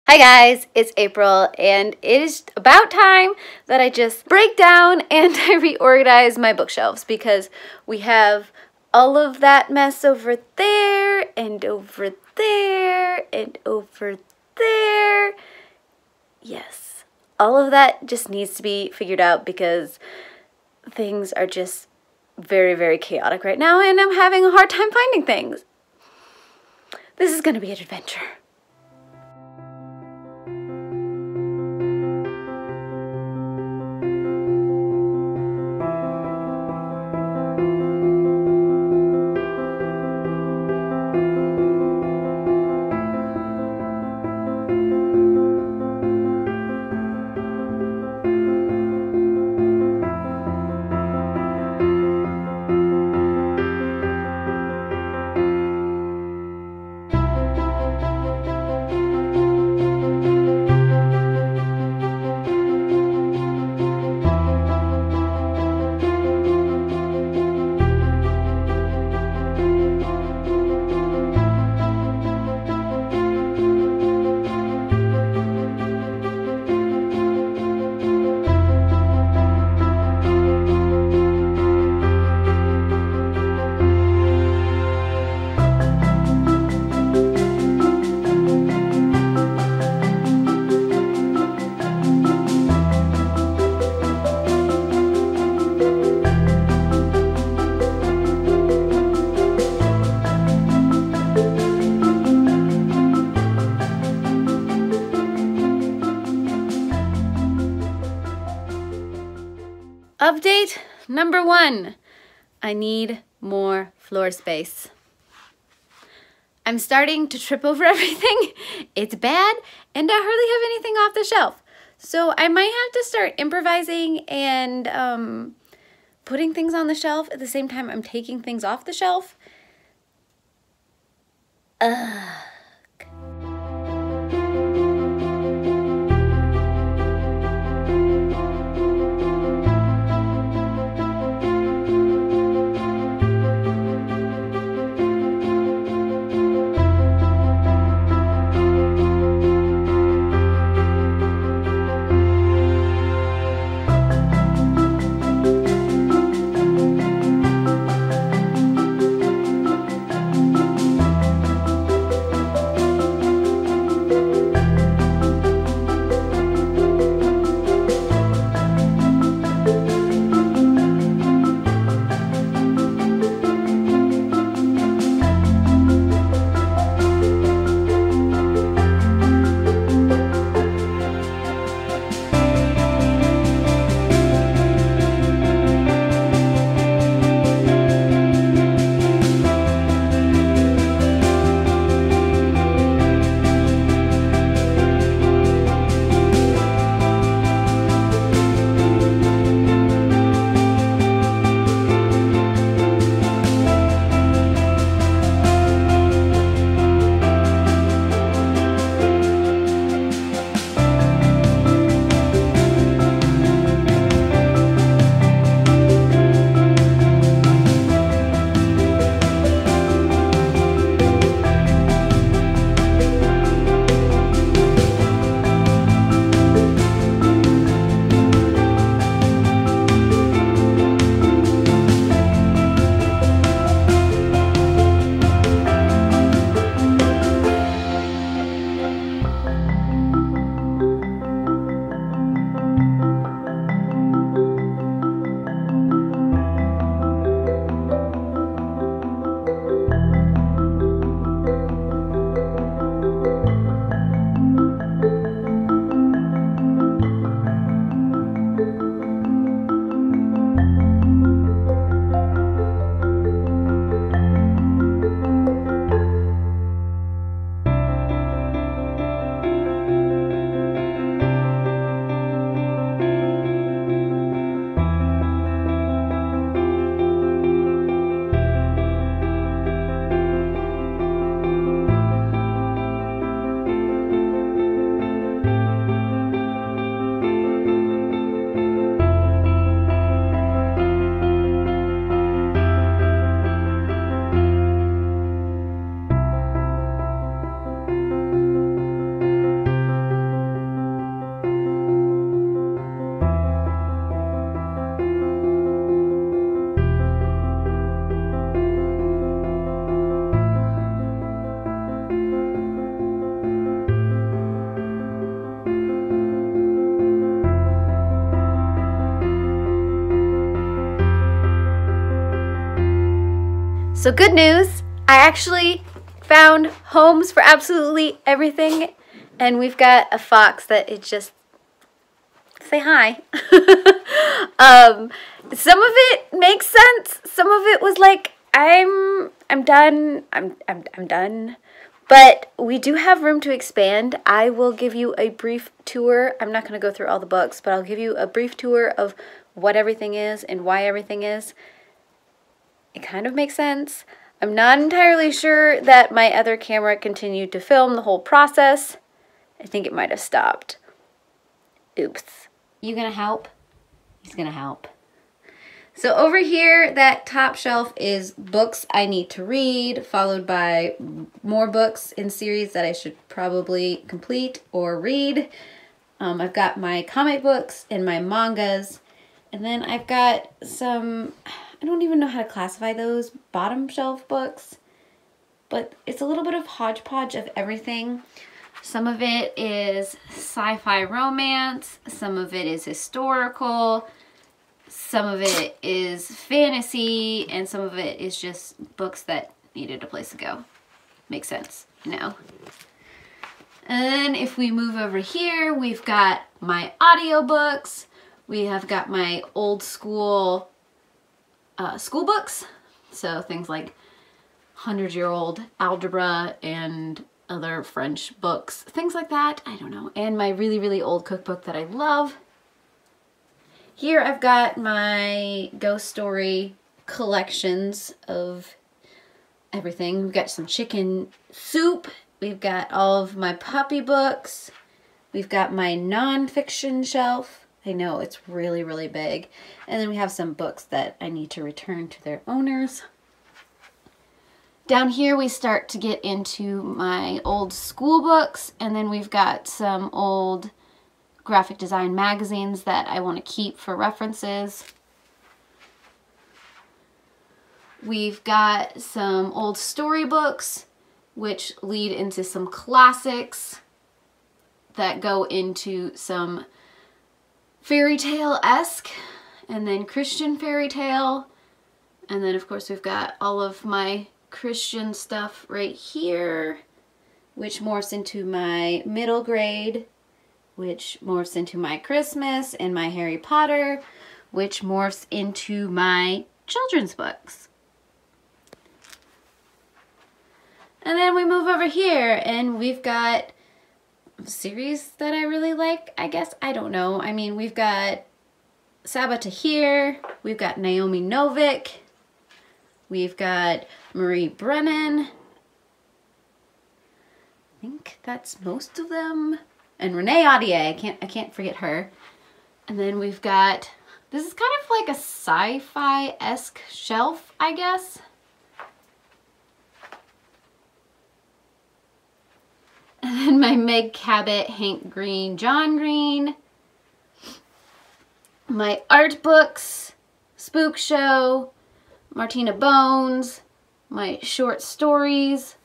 Hi guys, it's April, and it is about time that I just break down and I reorganize my bookshelves because we have all of that mess over there and over there and over there. Yes, all of that just needs to be figured out because things are just very, very chaotic right now and I'm having a hard time finding things. This is going to be an adventure. Update number 1, I need more floor space. I'm starting to trip over everything. It's bad and I hardly have anything off the shelf. So I might have to start improvising and putting things on the shelf at the same time I'm taking things off the shelf. So good news, I actually found homes for absolutely everything, and we've got a fox that it just say hi. Some of it makes sense. Some of it was like, I'm done. I'm done. But we do have room to expand. I will give you a brief tour. I'm not going to go through all the books, but I'll give you a brief tour of what everything is and why everything is. It kind of makes sense. I'm not entirely sure that my other camera continued to film the whole process. I think it might have stopped. Oops. You gonna help? He's gonna help. So over here, that top shelf is books I need to read, followed by more books in series that I should probably complete or read. I've got my comic books and my mangas, and then I've got some, I don't even know how to classify those, bottom shelf books, but it's a little bit of hodgepodge of everything. Some of it is sci-fi romance, some of it is historical, some of it is fantasy, and some of it is just books that needed a place to go. Makes sense, you know. And then if we move over here, we've got my audiobooks. We have got my old school school books. So things like 100-year-old algebra and other French books, things like that. I don't know. And my really, really old cookbook that I love. Here I've got my ghost story collections of everything. We've got some chicken soup. We've got all of my puppy books. We've got my nonfiction shelf. I know it's really, really big. And then we have some books that I need to return to their owners. Down here we start to get into my old school books, and then we've got some old graphic design magazines that I want to keep for references. We've got some old storybooks, which lead into some classics that go into some fairy tale-esque, and then Christian fairy tale, and then of course we've got all of my Christian stuff right here, which morphs into my middle grade, which morphs into my Christmas, and my Harry Potter, which morphs into my children's books. And then we move over here and we've got a series that I really like, I guess. I don't know. I mean, we've got Saba Tahir, we've got Naomi Novik, we've got Marie Brennan. I think that's most of them. And Renee Audier, I can't forget her. And then we've got, this is kind of like a sci-fi-esque shelf, I guess. And then my Meg Cabot, Hank Green, John Green. My art books, Spook Show, Martina Bones, my short stories.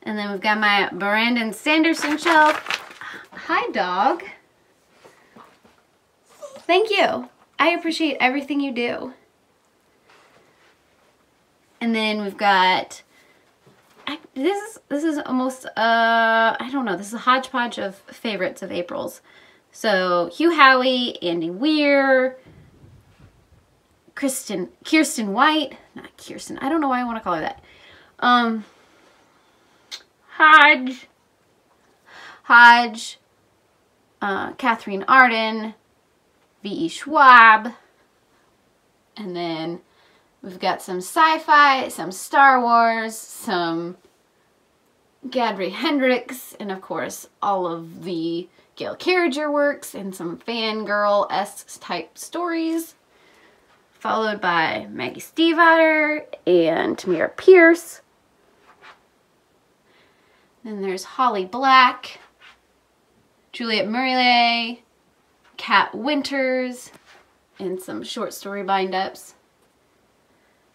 And then we've got my Brandon Sanderson shelf. Hi, dog. Thank you. I appreciate everything you do. And then we've got, this is almost, I don't know, this is a hodgepodge of favorites of April's. So Hugh Howey, Andy Weir, Kirsten White, not Kirsten, I don't know why I want to call her that. Hodge, Catherine Arden, V.E. Schwab, and then we've got some sci-fi, some Star Wars, some Gadry Hendricks, and of course all of the Gail Carriger works and some fangirl-esque type stories, followed by Maggie Stiefvater and Tamira Pierce. Then there's Holly Black, Juliette Murray, Kat Winters, and some short story bind-ups.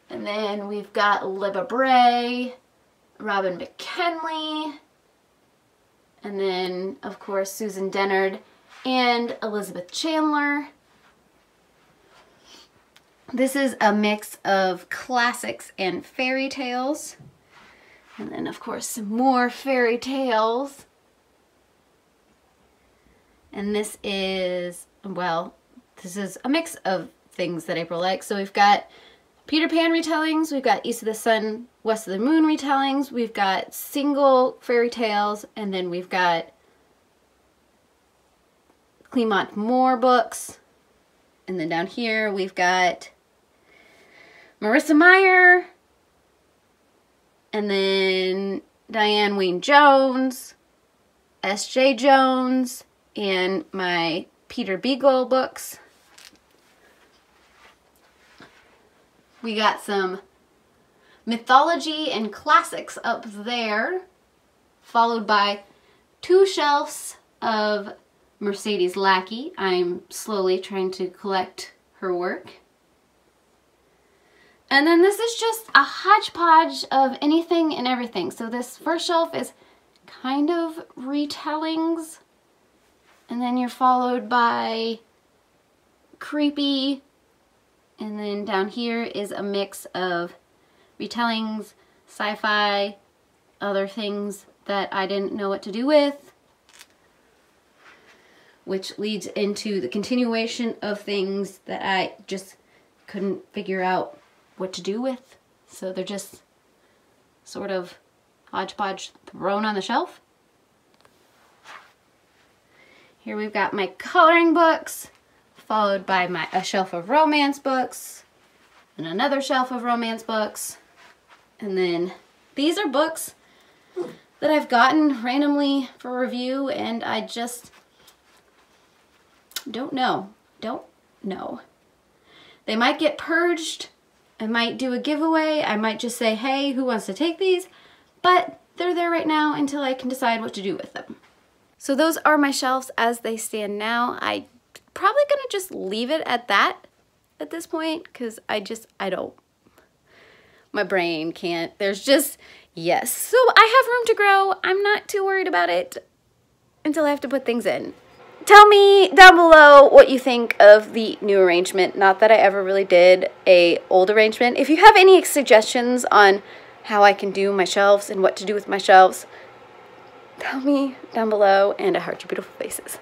And then we've got Libba Bray, Robin McKinley, and then, of course, Susan Dennard and Elizabeth Chandler. This is a mix of classics and fairy tales. And then, of course, some more fairy tales. And this is, well, this is a mix of things that April likes. So we've got Peter Pan retellings, we've got East of the Sun, West of the Moon retellings, we've got single fairy tales, and then we've got Clement Moore books. And then down here we've got Marissa Meyer, and then Diane Wayne Jones, S.J. Jones, and my Peter Beagle books. We got some mythology and classics up there, followed by 2 shelves of Mercedes Lackey. I'm slowly trying to collect her work. And then this is just a hodgepodge of anything and everything. So this first shelf is kind of retellings. And then you're followed by creepy. And then down here is a mix of retellings, sci-fi, other things that I didn't know what to do with. Which leads into the continuation of things that I just couldn't figure out what to do with. So they're just sort of hodgepodge thrown on the shelf. Here we've got my coloring books, followed by a shelf of romance books, and another shelf of romance books. And then these are books that I've gotten randomly for review, and I just don't know. They might get purged. I might do a giveaway. I might just say, hey, who wants to take these? But they're there right now until I can decide what to do with them. So those are my shelves as they stand now. I'm probably gonna just leave it at that at this point, because I don't, my brain can't. There's just, yes. So I have room to grow. I'm not too worried about it until I have to put things in. Tell me down below what you think of the new arrangement. Not that I ever really did an old arrangement. If you have any suggestions on how I can do my shelves and what to do with my shelves, tell me down below, and I heart your beautiful faces.